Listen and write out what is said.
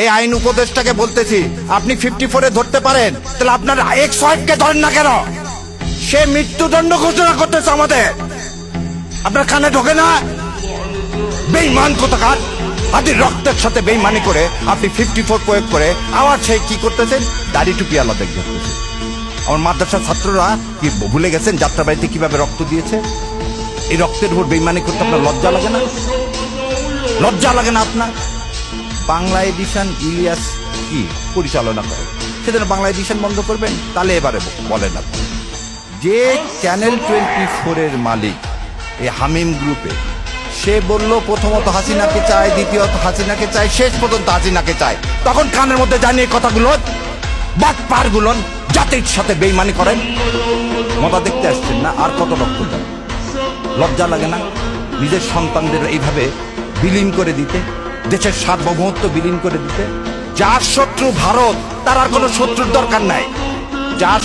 এই আইন উপদেষ্টাকে বলতেছি, আপনি 54-এ ধরতে পারেন, তাহলে আপনার এক্স ওয়াইফকে ধরেন না কেন? সে মৃত্যুদণ্ড ঘোষণা করতেছে আমাদের, আপনার কানে ঢোকে না? বেঈমান কোথাকার! হাতির রক্তের সাথে বেঈমানি করে আপনি 54 প্রয়োগ করে আবার সে কি করতেছেন? দাড়ি টুপি আলাদা করতেছে। আমার মাদ্রাসার ছাত্ররা কি ভুলে গেছেন যাত্রাবাড়িতে কিভাবে রক্ত দিয়েছে? এই রক্তের উপর বেঈমানি করতে আপনার লজ্জা লাগে না? লজ্জা লাগে না আপনার? বাংলা এডিশন ইলিয়াস কি পরিচালনা করে, সেজন্য বাংলা এডিশন বন্ধ করবেন? তাহলে এবারে বলেন আপনি, যে চ্যানেল 24-এর মালিক এই হামিম গ্রুপে, সে বলল প্রথমত হাসিনাকে চায়, দ্বিতীয়ত হাসিনাকে চায়, শেষ পর্যন্ত হাসিনাকে চায়, তখন কানের মধ্যে জানিয়ে কথাগুলো বাটপার গুলো জাতির সাথে বেইমানি করেন। মজা দেখতে আসছেন না? আর কত রক্ত দেন? লজ্জা লাগে না নিজের সন্তানদের এইভাবে বিলীন করে দিতে, দেশের সার্বভৌমত্ব বিলীন করে দিতে? যার শত্রু ভারত, তার আর কোনো শত্রুর দরকার নাই। যার